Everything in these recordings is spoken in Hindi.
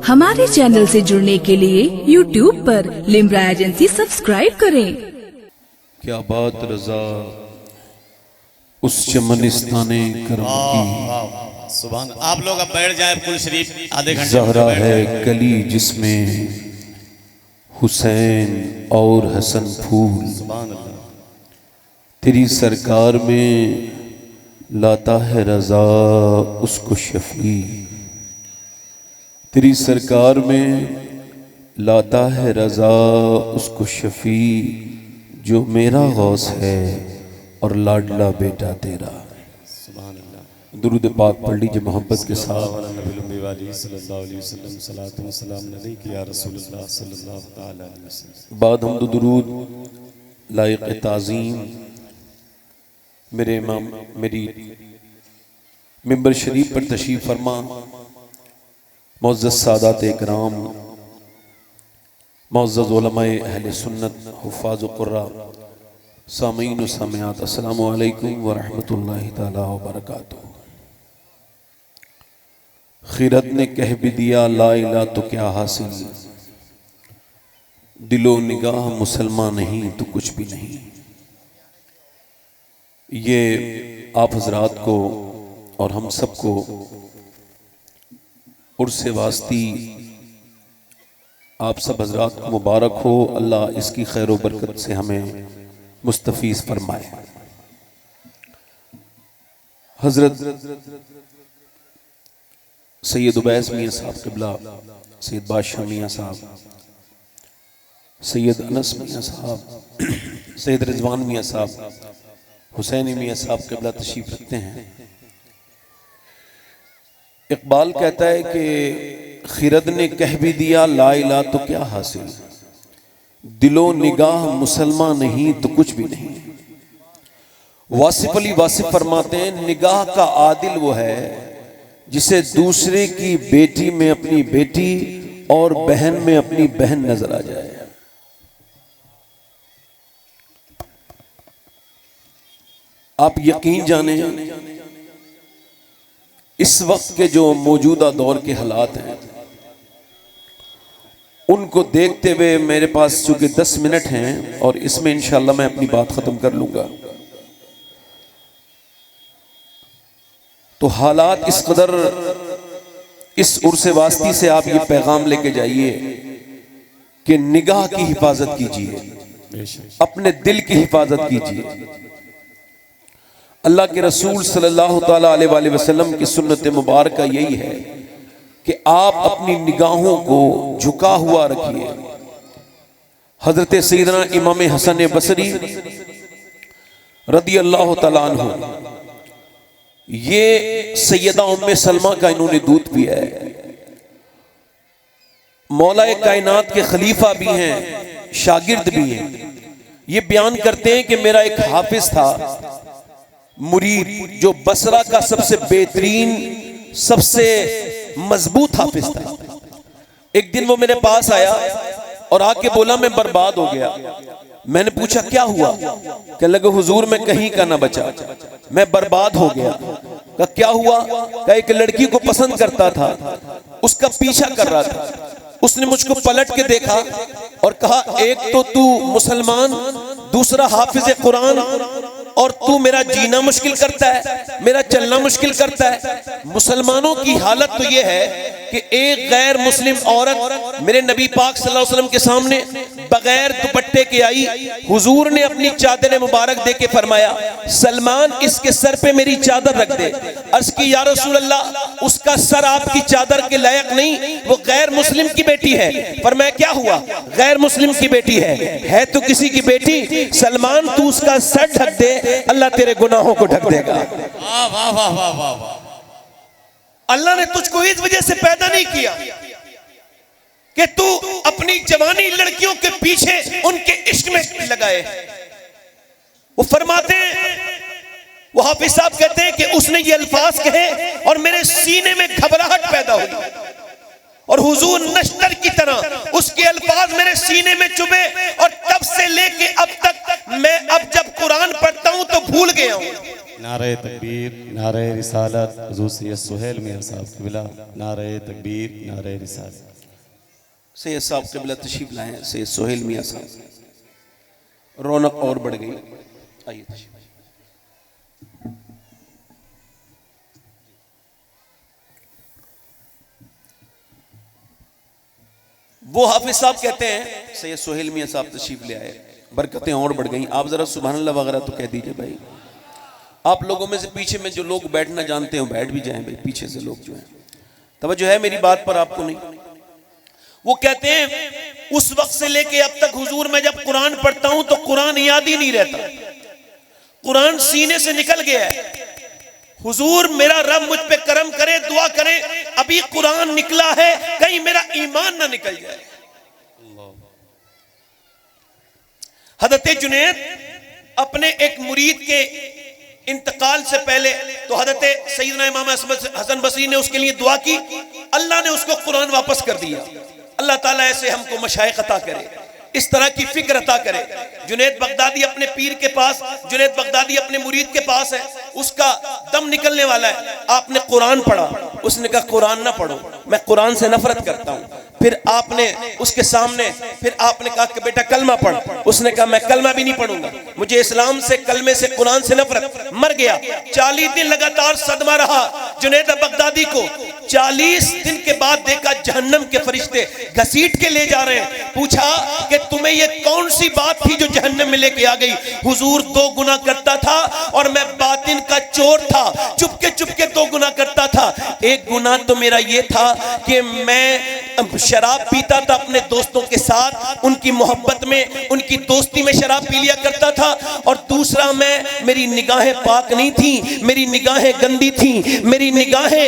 हमारे चैनल से जुड़ने के लिए YouTube पर लिम्रा एजेंसी सब्सक्राइब करें। क्या बात रजा उस चमनिस्ताने करम की, सुभान। आप लोग अब बैठ जाए कुल शरीफ आधे घंटे। ज़हरा है कली जिसमें हुसैन और हसन फूल, सुभान अल्लाह। तेरी सरकार में लाता है रजा उसको शफी, तेरी सरकार में लाता है रजा उसको शफी, जो मेरा गौस है और लाडला बेटा तेरा। सुभान अल्लाह। दुरूद पाक पढ़ लीजिए मोहब्बत के साथ। बाद हम दुरूद लायक ताज़ीम मेरे इमाम मेरी मिंबर शरीफ पर तशरीफ फरमा मुअज़्ज़ज़ सादात इकराम, मुअज़्ज़ज़ उलमाए अहले सुन्नत, हुफ़ाज़ क़ुर्रा, सामीन व सामियात, अस्सलामु अलैकुम व रहमतुल्लाहि तआला व बरकातुहू। खिरत ने कह भी दिया ला इला तो क्या हासिल, दिलो निगाह मुसलमान नहीं तो कुछ भी नहीं। ये आप हजरात को और हम सबको उर्से वास्ती आप सब हजरात को मुबारक हो। अल्लाह इसकी खैर व बरकत से हमें मुस्तफीज फरमाए। हजरत सैयद उबैस मियाँ साहब क़िबला, सैयद बादशाह मियाँ साहब, सैयद अनस मियाँ साहब, सैयद रिजवान मियाँ साहब, हुसैनी मियाँ साहब क़िबला तशरीफ रखते हैं। इकबाल कहता है कि खिरद ने कह भी दिया ला इला तो क्या हासिल, दिलो निगाह मुसलमान नहीं तो कुछ भी नहीं। वासिफ अली वासिफ फरमाते हैं निगाह का आदिल वो है जिसे दूसरे की बेटी में अपनी बेटी और बहन में अपनी बहन नजर आ जाए। आप यकीन जाने इस वक्त के जो मौजूदा दौर के हालात हैं उनको देखते हुए मेरे पास चूंकि 10 मिनट हैं और इसमें इंशाल्लाह मैं अपनी बात खत्म कर लूंगा, तो हालात इस कदर, इस उर्से वास्ती से आप ये पैगाम लेके जाइए कि निगाह की हिफाजत कीजिए, अपने दिल की हिफाजत कीजिए। अल्लाह के रसूल सल्लल्लाहु ताला अलैहि वसल्लम की सुन्नत मुबारक यही है कि आप अपनी निगाहों को झुका हुआ रखिए। हजरत सैयदना इमाम हसन बसरी रदी अल्लाह तआला अन्हु, ये सैयदा उम्मे सलमा का इन्होंने दूध पिया है। मौलाए कायनात के खलीफा भी हैं, शागिर्द भी हैं। ये बयान करते हैं कि मेरा एक हाफिज था मुरीद, जो बसरा का सबसे बेहतरीन सबसे मजबूत हाफिज था। एक दिन वो मेरे पास आया और आके बोला मैं बर्बाद हो गया। मैंने पूछा क्या हुआ? कहने लगे हुजूर मैं कहीं का ना बचा, मैं बर्बाद हो गया। कहा क्या हुआ? कहा एक लड़की को पसंद करता था, उसका पीछा कर रहा था। उसने मुझको पलट के देखा और कहा एक तो तू मुसलमान, दूसरा हाफिज कुरान, और तू मेरा जीना मुश्किल करता है, मेरा चलना मुश्किल करता है। मुसलमानों की हालत तो यह है कि एक गैर मुस्लिम औरत मेरे नबी पाक सल्लल्लाहु अलैहि वसल्लम के सामने बगैर दुपट्टे के आई। हुजूर ने अपनी चादर मुबारक दे के फरमाया सलमान इसके सर पे मेरी चादर रख दे। अर्ज की या रसूल अल्लाह, उसका सर आपकी चादर के लायक नहीं, वो गैर मुस्लिम की बेटी है। फरमाया क्या हुआ? गैर मुस्लिम की बेटी है तो किसी की बेटी। सलमान तू उसका सर ढक दे, अल्लाह तेरे गुनाहों को ढक देगा। वाह वाह वाह वाह वाह। अल्लाह ने तुझको इस वजह से पैदा नहीं किया कि तू अपनी जवानी लड़कियों के पीछे उनके इश्क में लगाए। वो फरमाते हैं, वो हाफिज साहब कहते हैं कि उसने ये अल्फाज कहे और मेरे सीने में घबराहट पैदा हुई और हुजूर नश्तर की तरह उसके अल्फाज मेरे सीने में चुभे और तब से लेके अब तक मैं अब जब कुरान पढ़ता हूं तो भूल गया हूं। नारे तकबीर, नारे रिसालत, हुजूर सैयद सुहेल मियां साहब क़िबला, नारे तकबीर, नारे रिसालत। सैयद साहब क़िबला तशरीफ लाए, सैयद सुहेल मियां साहब। रौनक और बढ़ गई। आइए तशरीफ। वो हाफिज साहब कहते हैं, सैयद सुहेल मियां साहब तशरीफ ले आए, बरकतें और बढ़ गई। आप जरा सुभान अल्लाह वगैरह तो कह दीजिए भाई। आप लोगों में से पीछे में जो लोग बैठना जानते हो बैठ भी जाएं भाई, पीछे से लोग जो हैं तवज्जो है मेरी बात पर आपको नहीं। वो कहते हैं उस वक्त से लेके अब तक हुजूर मैं जब कुरान पढ़ता हूं तो कुरान याद ही नहीं रहता, कुरान सीने से निकल गया है। हुजूर मेरा रब मुझ पे करम करे, दुआ करे अभी कुरान निकला है कहीं मेरा ईमान ना निकल जाए। हजरत जुनैद अपने एक मुरीद के इंतकाल से पहले तो हजरत सैयदना इमाम हसन बसरी ने उसके लिए दुआ की, अल्लाह ने उसको कुरान वापस कर दिया। अल्लाह ताला ऐसे हमको मशाइख अता करे, इस तरह की फिक्र अता करे। जुनैद बगदादी अपने पीर के पास, जुनैद बगदादी अपने मुरीद के पास है, उसका दम निकलने वाला है। आपने कुरान पढ़ा, उसने कहा कुरान ना पढ़ो, मैं कुरान से नफरत करता हूं। फिर आपने उसके सामने फिर आपने कहा कि बेटा कलमा पढ़, उसने कहा मैं कलमा भी नहीं पढ़ूंगा, मुझे इस्लाम से, कलमे से, कुरान से नफरत। मर गया। 40 दिन लगातार सदमा रहा जुनैद बगदादी को। 40 दिन के बाद देखा जहन्नम के फरिश्ते घसीट के ले जा रहे हैं। पूछा कि तुम्हें ये कौन सी बात थी जो जहन्नम में लेके आ गई? हुजूर 2 गुना करता था और मैं बातिन का चोर था, चुपके चुपके 2 गुना करता था। एक गुना तो मेरा ये था कि मैं शराब पीता था अपने दोस्तों के साथ, उनकी मोहब्बत में, उनकी दोस्ती में शराब पी लिया करता था। और दूसरा मेरी निगाहें पाक नहीं थी, मेरी निगाहें गंदी थी, मेरी निगाहें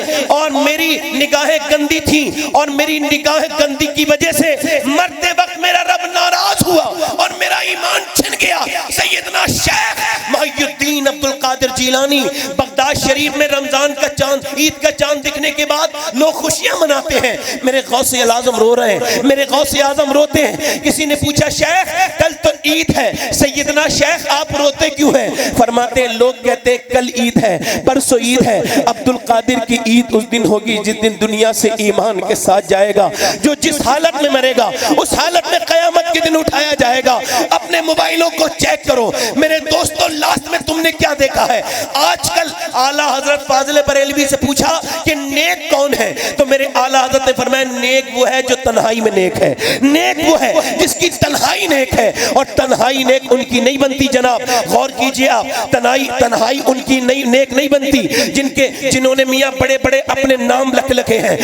गंदी थी और मेरी निगाहें गंदी की वजह से मरते वक्त मेरा रब नाराज हुआ और मेरा ईमान छिन गया। सैयदना शेख मुहियुद्दीन अब्दुल कादिर जिलानी बगदाद शरीफ में रमजान का चांद, ईद का चांद दिखने के बाद लोग खुशियां मनाते हैं। मेरे गौसे आजम रो रहे हैं, मेरे गौसे आजम रोते हैं। किसी ने पूछा शेख कल तो ईद है, सैयदना शेख आप रोते क्यों हैं? फरमाते हैं लोग कहते हैं कल ईद है, परसों ईद है, अब्दुल कादिर की ईद उस दिन होगी जिस दिन दुनिया से ईमान के साथ जाएगा। जो जिस हालत में मरेगा उस हालत में कयामत के दिन उठाया जाएगा। अपने मोबाइलों को चेक करो मेरे दोस्तों, लास्ट में तुमने क्या देखा है? आजकल आला हजरत फाजिल बरेलवी से पूछा कि नेक कौन है, तो मेरे आला हजरत ने फरमाया नेक वो है जो तन्हाई में नेक है, नेक वो है जिसकी तन्हाई नेक है। और तन्हाई नेक उनकी नहीं बनती जनाब, गौर कीजिए आप, तन्हाई उनकी नेक नहीं बनती जिन्होंने मियाँ बड़े बड़े अपने नाम रखे हैं,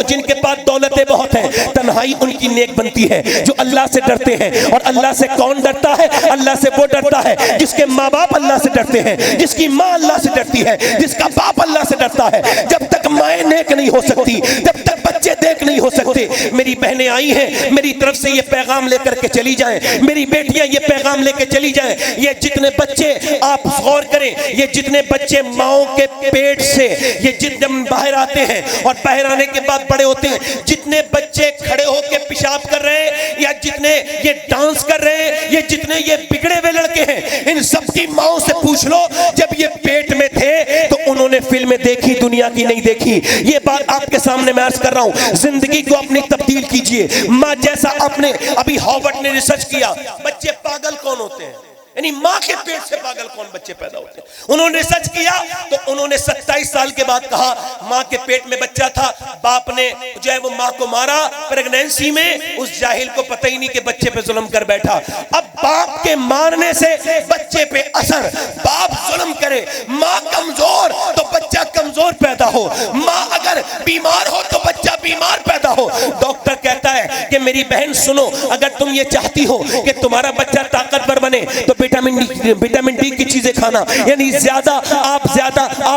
जिनके पास दौलतें बहुत हैं। तन्हाई उनकी नेक बनती है जो अल्लाह से डरते हैं। और अल्लाह से कौन डरता है? अल्लाह से वो डरता है जिसके माँ बाप अल्लाह से डरते हैं, जिसकी माँ अल्लाह से डरती है, जिसका बाप अल्लाह से डरता है। जब तक माएँ नेक नहीं हो सकती, जब तक बच्चे नेक नहीं हो सकते। मेरी बहनें आई हैं, मेरी तरफ से ये पैगाम लेकर के चली जाएं, मेरी बेटियां ये पैगाम लेकर चली जाएं। ये जितने बच्चे, आप गौर करें, ये जितने बच्चे माओ के पेट से ये जितने बाहर आते हैं और बाहर आने के बाद बड़े होते हैं, जितने बच्चे खड़े होकर पेशाब कर रहे हैं या जितने ये डांस कर रहे हैं, ये जितने ये बिगड़े हुए लड़के हैं, इन सब की माओ से पूछ लो जब ये पेट में थे तो उन्होंने फिल्में देखी, दुनिया की नहीं देखी। ये बात आपके सामने मैं अर्ज कर रहा हूं। जिंदगी को अपनी तब्दील कीजिए। माँ जैसा आपने, अभी हार्वर्ड ने रिसर्च किया, बच्चे पागल कौन होते हैं, यानी माँ के पेट से पागल कौन बच्चे पैदा होते हैं। उन्होंने रिसर्च किया तो उन्होंने 27 साल के बाद कहा माँ के पेट में बच्चा था, बाप ने जो है वो माँ को मारा प्रेगनेंसी में, उस जाहिल को पता ही नहीं कि बच्चे पे जुल्म कर बैठा। अब बाप के मारने से बच्चे पे असर, बाप जुल्म करे, माँ कमजोर तो बच्चा कमजोर पैदा हो, माँ अगर बीमार हो तो बच्चा बीमार पैदा हो। डॉक्टर कहता है कि मेरी बहन सुनो, अगर तुम ये चाहती हो कि तुम्हारा बच्चा ताकतवर बने तो विटामिन डी की चीजें खाना, यानी आप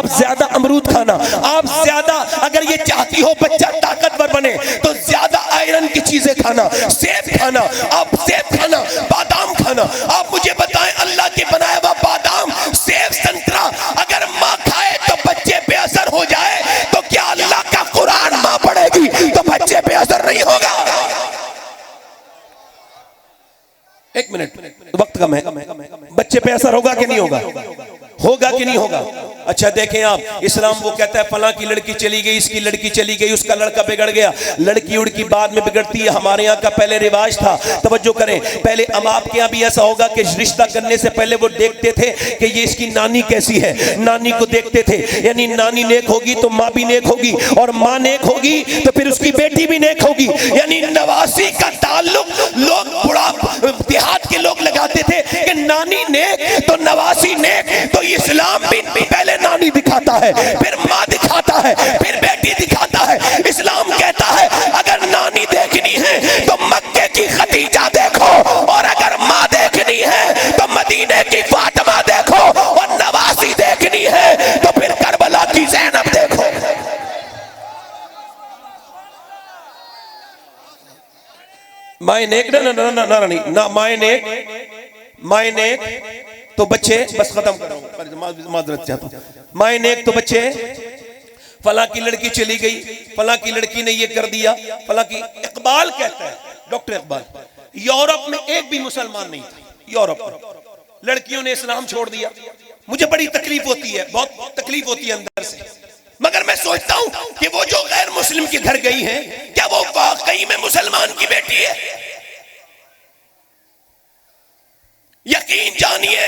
ज्यादा अमरूद खाना, आप ज्यादा, अगर ये चाहती हो बच्चा ताकतवर बने तो ज्यादा आयरन की चीजें खाना, सेब खाना, आप सेब खाना, बादाम खाना। आप मुझे बताएं अल्लाह के बनाया हुआ बादाम, सेब, संतरा अगर माँ खाए तो बच्चे पे असर हो जाए तो क्या अल्लाह का कुरान माँ पढ़ेगी तो बच्चे पे असर नहीं होगा? एक मिनट, वक्त कम है, बच्चे पे असर होगा कि नहीं होगा? होगा कि नहीं होगा? अच्छा देखें आप, इस्लाम वो कहता है फलां की लड़की चली गई, इसकी लड़की चली गई, उसका लड़का बिगड़ गया। लड़की उड़की बाद में बिगड़ती है, हमारे यहाँ का पहले रिवाज था। तवज्जो करें, पहले अब आपके यहाँ भी ऐसा होगा कि रिश्ता करने से पहले वो देखते थे कि ये इसकी नानी कैसी है, नानी को देखते थे, यानी नानी नेक होगी तो माँ भी नेक होगी, और माँ नेक होगी तो फिर उसकी बेटी भी नेक होगी। यानी नवासी का ताल्लुक लोग बुढ़ा देहात के लोग लगाते थे कि नानी नेक तो नवासी नेक। तो इस्लाम भी पहले नानी दिखाता है, फिर माँ दिखाता है, फिर बेटी दिखाता है। इस्लाम कहता है अगर नानी देखनी है तो मक्के की खदीजा देखो, और अगर माँ देखनी है तो मदीने की फातिमा देखो, और नवासी देखनी है तो फिर करबला की ज़ैनब देखो। माए नेक ना माए नेक तो बच्चे, बस खत्म कर रहा हूं, माजरत चाहता हूं। माए नेक तो बच्चे, फला की लड़की चली गई, फला की लड़की ने ये कर दिया, फला की। इकबाल कहता है, डॉक्टर इकबाल, यूरोप में एक भी मुसलमान नहीं था। यूरोप में लड़कियों ने इस्लाम छोड़ दिया। मुझे बड़ी तकलीफ होती है, बहुत तकलीफ होती है अंदर से, मगर मैं सोचता हूं कि वो जो गैर मुस्लिम के घर गई हैं, क्या वो वाकई में मुसलमान की बेटी है? यकीन जानिए,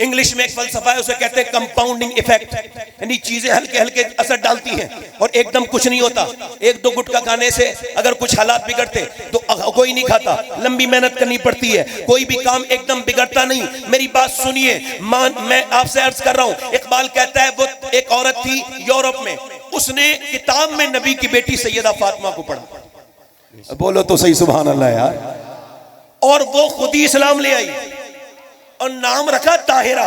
इंग्लिश में एक फलसफा है, उसे कहते हैं कंपाउंडिंग इफेक्ट, यानी चीजें हल्के हल्के असर डालती हैं और एकदम कुछ नहीं होता। एक दो गुटखा खाने से अगर कुछ हालात बिगड़ते तो कोई नहीं खाता, लंबी मेहनत करनी पड़ती है, कोई भी काम एकदम बिगड़ता नहीं। मेरी बात सुनिए, मैं आपसे अर्ज कर रहा हूं, इकबाल कहता है वो एक औरत थी यूरोप में, उसने किताब में नबी की बेटी सैयदा फातिमा को पढ़ा। बोलो तो सही सुभान अल्लाह यार। और वो खुद ही इस्लाम ले आई और नाम रखा ताहिरा,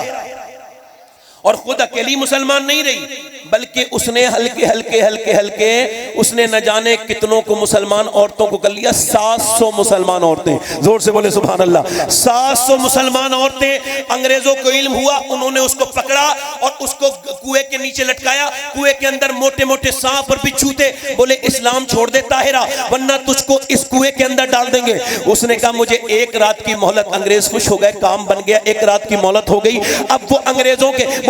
और खुद अकेली मुसलमान नहीं रही, बल्कि उसने हल्के हल्के हल्के हल्के उसने न जाने कितनों को मुसलमान औरतों को कर लिया। 700 मुसलमान औरतें, जोर से बोले सुभान अल्लाह। 700 मुसलमान औरतें, अंग्रेजों को इल्म हुआ, उन्होंने उसको पकड़ा और उसको कुएं के नीचे लटकाया। कुएं के अंदर मोटे मोटे सांप और बिच्छू थे, बोले इस्लाम छोड़ दे ताहिरा, वरना तुझको इस कुएं के अंदर डाल देंगे। उसने कहा मुझे एक रात की मोहलत। अंग्रेज खुश हो गए, काम बन गया, एक रात की मोहलत हो गई। अब वो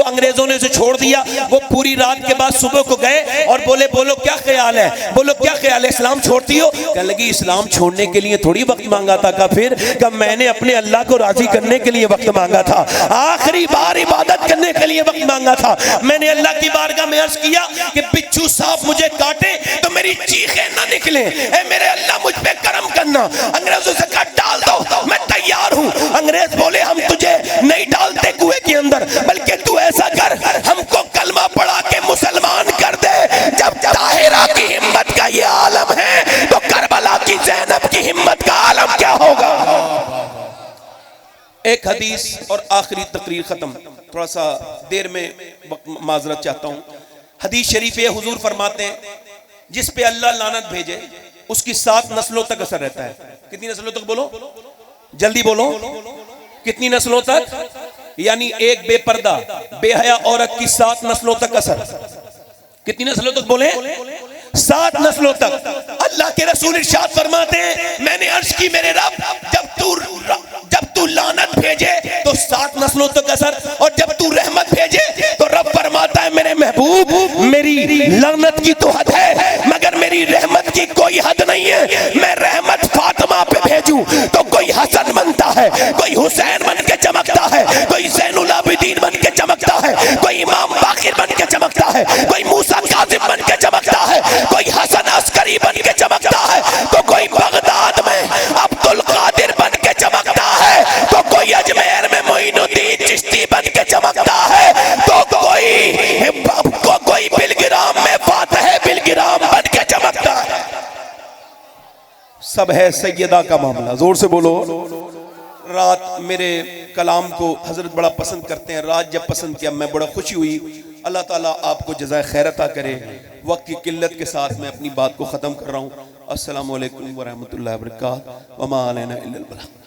अंग्रेजों ने उसे छोड़ दिया। वो पूरी रात के बाद सुबह को गए और बोले बोलो क्या ख्याल है, बोलो क्या ख्याल है, इस्लाम छोड़ती हो? कहने लगी इस्लाम छोड़ने के लिए थोड़ी वक्त मांगा था, का फिर कब मैंने अपने अल्लाह को राजी करने के लिए वक्त मांगा था, आखिरी बार इबादत करने के लिए वक्त मांगा था। मैंने अल्लाह की बारगाह में अर्ज किया कि बिच्छू सांप मुझे काटे तो मेरी चीखें ना निकले, ऐ मेरे अल्लाह मुझ पे करम करना। अंग्रेजों से कहा डाल दो, मैं तैयार हूं। अंग्रेज बोले हम तुझे नहीं डालते कुएं के अंदर, बल्कि तू ऐसा कर, हमको कलमा पढ़ा के मुसलमान कर दे। जब ताहिरा की हिम्मत का ये आलम है तो करबला की ज़ैनब की हिम्मत का आलम क्या होगा? एक हदीस और आखिरी तकरीर खत्म, थोड़ा सा देर में माजरत चाहता हूं। हदीस शरीफ है, हुजूर फरमाते हैं जिस पे अल्लाह लानत भेजे उसकी 7 नस्लों तक असर रहता है। कितनी नस्लों तक? बोलो जल्दी बोलो, कितनी नस्लों तक? यानी एक बेपर्दा बेहया औरत की 7 नस्लों तक असर। कितनी नस्लों तक? बोले 7 नस्लों तक। अल्लाह के रसूल इरशाद फरमाते हैं मैंने अर्ज की मेरे रब, जब तू लानत भेजे तो 7 नस्लों तक असर, और जब तू रहमत भेजे तो रब फरमाता है मेरे महबूब मेरी लानत की तो हद है मगर मेरी रहमत की कोई हद नहीं है। मैं रहमत फातिमा पे भेजूं तो कोई हसन बनता है, कोई हुसैन बन के चमकता है, कोई ज़ैनुल आबिदीन बन के चमकता है, कोई इमाम बाकिर बन के चमकता है, कोई मूसा काज़िम बन के चमकता है, कोई हसन अस्करी बन के चमकता है, तो कोई बगदाद में अब्दुल कादिर बन के चमकता है, तो कोई अजमेर में मोइनुद्दीन चिश्ती बन के चमकता है, तो कोई बिलगिराम में फातिह बिलगिराम बन के चमकता है। सब है सैयदा का मामला। जोर से बोलो। रात मेरे कलाम को हजरत बड़ा पसंद करते हैं, रात जब पसंद किया मैं बड़ा खुशी हुई। अल्लाह ताला आपको जज़ाए खैर अता करे। वक्त की किल्लत के साथ मैं अपनी बात को ख़त्म कर रहा हूँ। अस्सलामु अलैकुम व रहमतुल्लाहि व बरकातहू। व मा अलैना इल्लल बलाग।